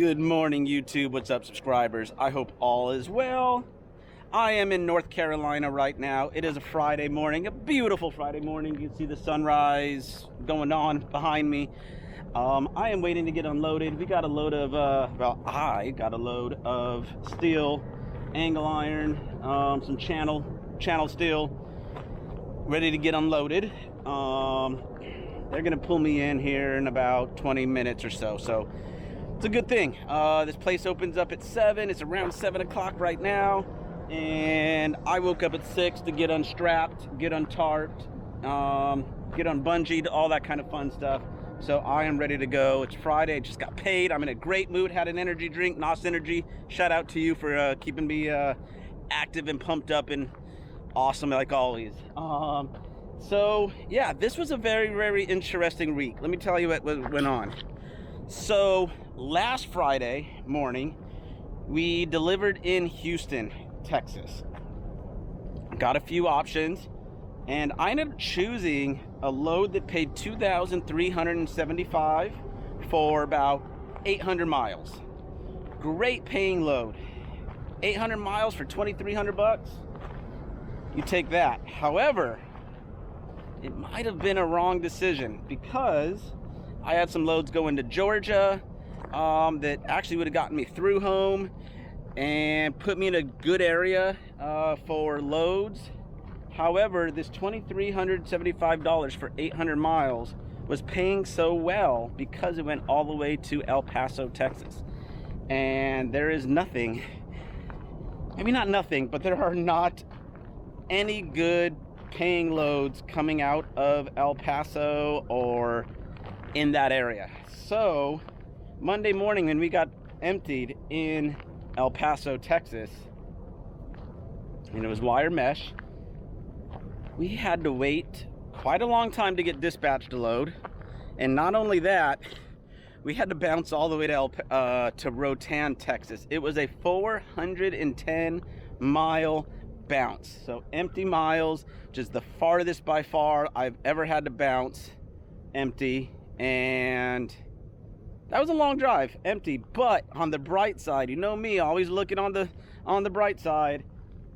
Good morning, YouTube. What's up, subscribers? I hope all is well. I am in North Carolina right now. It is a Friday morning, a beautiful Friday morning. You can see the sunrise going on behind me. I am waiting to get unloaded. We got a load of, I got a load of steel, angle iron, some channel steel, ready to get unloaded. They're gonna pull me in here in about 20 minutes or so. So it's a good thing. This place opens up at 7. It's around 7 o'clock right now. And I woke up at 6 to get unstrapped, get untarped, get unbungeed, all that kind of fun stuff. So I am ready to go. It's Friday. I just got paid. I'm in a great mood. Had an energy drink, NOS Energy. Shout out to you for keeping me active and pumped up and awesome like always. So yeah, this was a very, very interesting week. Let me tell you what went on. So last Friday morning, we delivered in Houston, Texas. Got a few options, and I ended up choosing a load that paid $2,375 for about 800 miles. Great paying load. 800 miles for 2,300 bucks. You take that. However, it might have been a wrong decision because I had some loads going to Georgia that actually would have gotten me through home and put me in a good area for loads. However, this $2,375 for 800 miles was paying so well because it went all the way to El Paso, Texas. And there is nothing, maybe not nothing, but there are not any good paying loads coming out of El Paso or in that area. So Monday morning when we got emptied in El Paso, Texas, and it was wire mesh, we had to wait quite a long time to get dispatched a load. And not only that, we had to bounce all the way to Rotan, Texas. It was a 410 mile bounce. So empty miles, which is the farthest by far I've ever had to bounce empty. And that was a long drive, empty. But on the bright side, you know me, always looking on the bright side,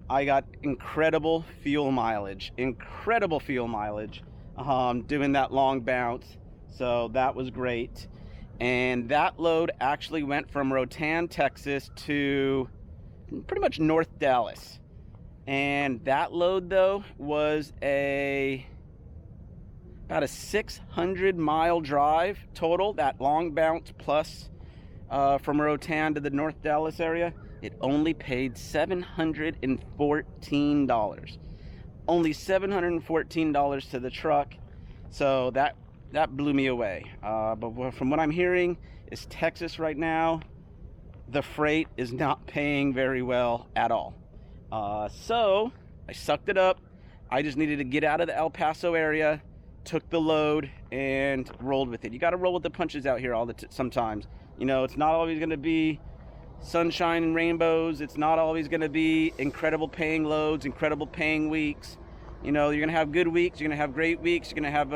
I got incredible fuel mileage. Incredible fuel mileage doing that long bounce. So that was great. And that load actually went from Rotan, Texas to pretty much North Dallas. And that load though was about a 600 mile drive total, that long bounce plus from Rotan to the North Dallas area. It only paid $714. Only $714 to the truck. So that blew me away. But from what I'm hearing is Texas right now, the freight is not paying very well at all. So I sucked it up. I just needed to get out of the El Paso area, took the load and rolled with it. You got to roll with the punches out here sometimes. You know, it's not always going to be sunshine and rainbows. It's not always going to be incredible paying loads, incredible paying weeks. You know, you're going to have good weeks, you're going to have great weeks, you're going to have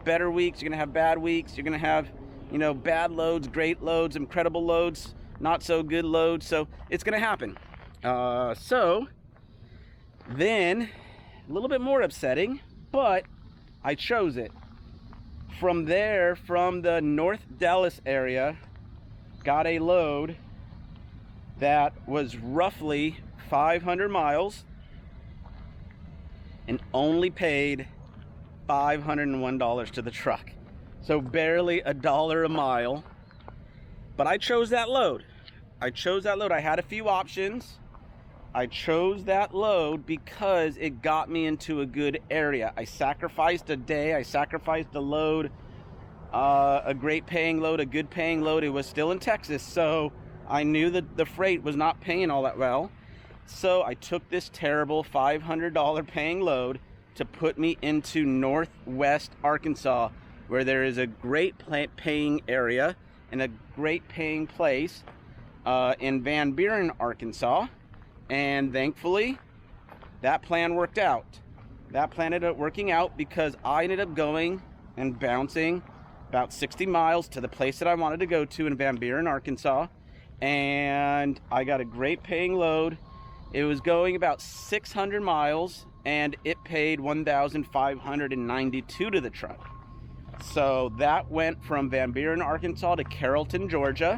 better weeks, you're going to have bad weeks, you're going to have, you know, bad loads, great loads, incredible loads, not so good loads. So it's going to happen. So then a little bit more upsetting, but I chose it. From there, from the North Dallas area, got a load that was roughly 500 miles and only paid $501 to the truck. So barely $1 a mile. But I chose that load. I had a few options. I chose that load because it got me into a good area. I sacrificed a day, I sacrificed a load, a great paying load, a good paying load. It was still in Texas, so I knew that the freight was not paying all that well. So I took this terrible $500 paying load to put me into Northwest Arkansas, where there is a great paying area and a great paying place in Van Buren, Arkansas. And thankfully, that plan worked out. That plan ended up working out because I ended up going and bouncing about 60 miles to the place that I wanted to go to in Van Buren, Arkansas. and I got a great paying load. It was going about 600 miles, and it paid $1,592 to the truck. So that went from Van Buren, Arkansas to Carrollton, Georgia,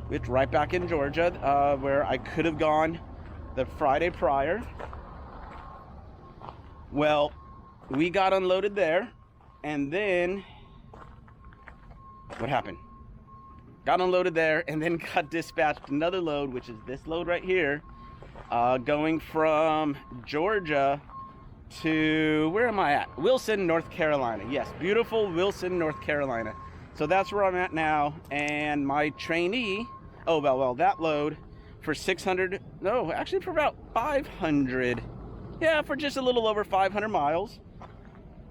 which right back in Georgia, where I could have gone the Friday prior. Well, we got unloaded there, and then what happened? Got unloaded there, and then got dispatched another load, which is this load right here, going from Georgia to, where am I at? Wilson, North Carolina. Yes, beautiful Wilson, North Carolina. So that's where I'm at now, and my trainee, well, that load for 600, no, actually for about 500, yeah, for just a little over 500 miles,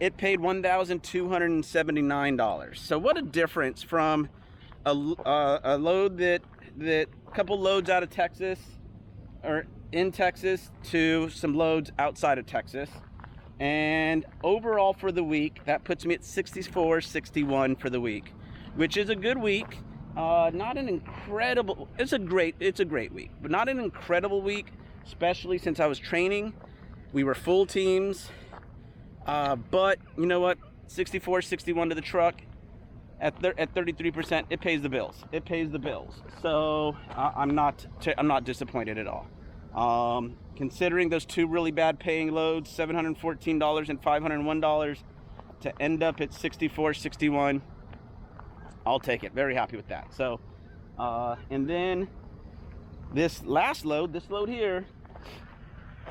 it paid $1,279. So what a difference from a load that couple loads out of Texas, or in Texas, to some loads outside of Texas. And overall for the week, that puts me at 64.61 for the week, which is a good week. Not an incredible, it's a great week, but not an incredible week, especially since I was training. We were full teams, but you know what? 64.61 to the truck at 33%, it pays the bills. It pays the bills. So I'm not disappointed at all. Considering those two really bad paying loads, $714 and $501, to end up at 64.61, I'll take it. Very happy with that. So, and then this last load, this load here,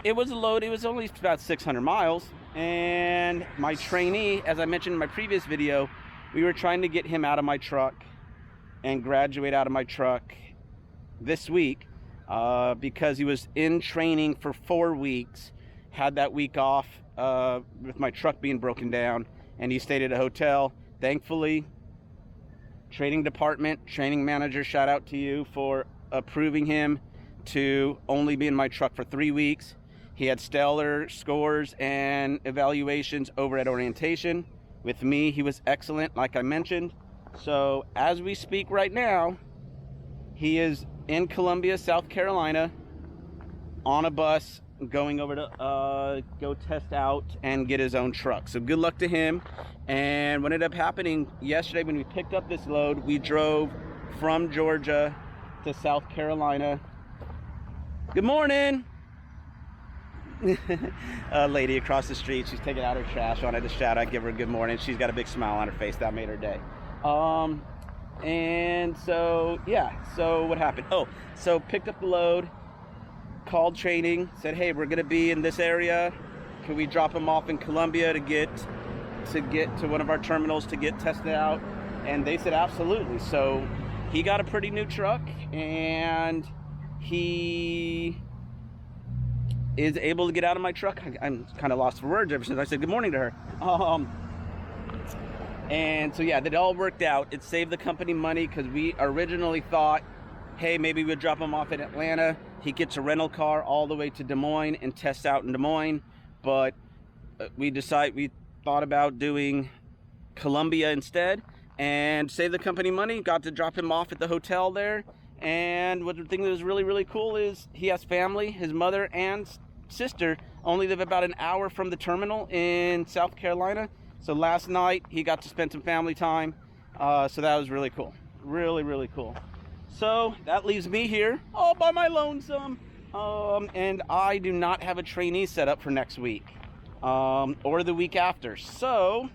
it was a load, it was only about 600 miles, and my trainee, as I mentioned in my previous video, we were trying to get him out of my truck and graduate out of my truck this week, because he was in training for 4 weeks, had that week off with my truck being broken down, and he stayed at a hotel. Thankfully, training department, training manager, shout out to you for approving him to only be in my truck for 3 weeks. He had stellar scores and evaluations over at orientation. With me, he was excellent, like I mentioned. So as we speak right now, he is in Columbia, South Carolina, on a bus, going over to go test out and get his own truck. So good luck to him. And what ended up happening yesterday when we picked up this load, we drove from Georgia to South Carolina. Good morning. A lady across the street, she's taking out her trash. I wanted to shout out, give her a good morning. She's got a big smile on her face. That made her day. And so, yeah, so what happened? So picked up the load, called training, said, hey, we're going to be in this area. Can we drop him off in Columbia to get to one of our terminals to get tested out? And they said, absolutely. So he got a pretty new truck, and he is able to get out of my truck. I'm kind of lost for words ever since I said good morning to her. And so yeah, that all worked out. It saved the company money, because we originally thought, hey, maybe we'll drop him off in Atlanta. He gets a rental car all the way to Des Moines and tests out in Des Moines. But we thought about doing Columbia instead and save the company money. Got to drop him off at the hotel there. And what the thing that was really, really cool is he has family. His mother and sister only live about an hour from the terminal in South Carolina. So last night he got to spend some family time. So that was really cool. Really, really cool. So that leaves me here all by my lonesome. And I do not have a trainee set up for next week or the week after. So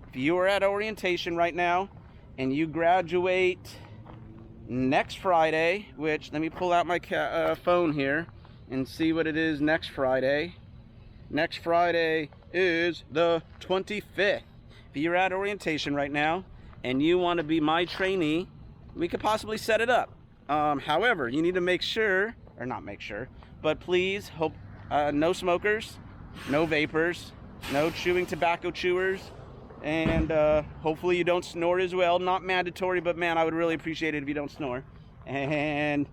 if you are at orientation right now and you graduate next Friday, which, let me pull out my phone here and see what it is next Friday. Next Friday is the 25th. If you're at orientation right now and you want to be my trainee, we could possibly set it up. However, you need to make sure, or not make sure, but please hope no smokers, no vapors, no chewing tobacco chewers, and hopefully you don't snore as well. Not mandatory, but man, I would really appreciate it if you don't snore. And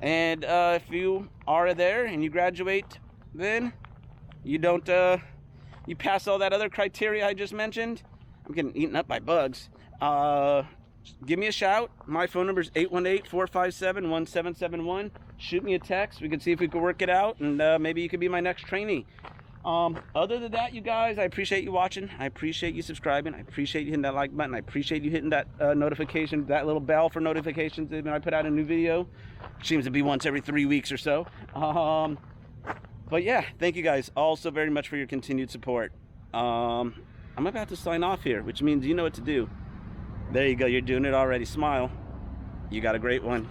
if you are there and you graduate, then you don't you pass all that other criteria I just mentioned. I'm getting eaten up by bugs. give me a shout. My phone number is 818-457-1771. Shoot me a text. We can see if we can work it out, and maybe you could be my next trainee. Other than that, you guys, I appreciate you watching. I appreciate you subscribing. I appreciate you hitting that like button. I appreciate you hitting that notification, that little bell for notifications when I put out a new video. Seems to be once every 3 weeks or so. But yeah, thank you guys all so very much for your continued support. I'm about to sign off here, which means you know what to do. There you go. You're doing it already. Smile. You got a great one.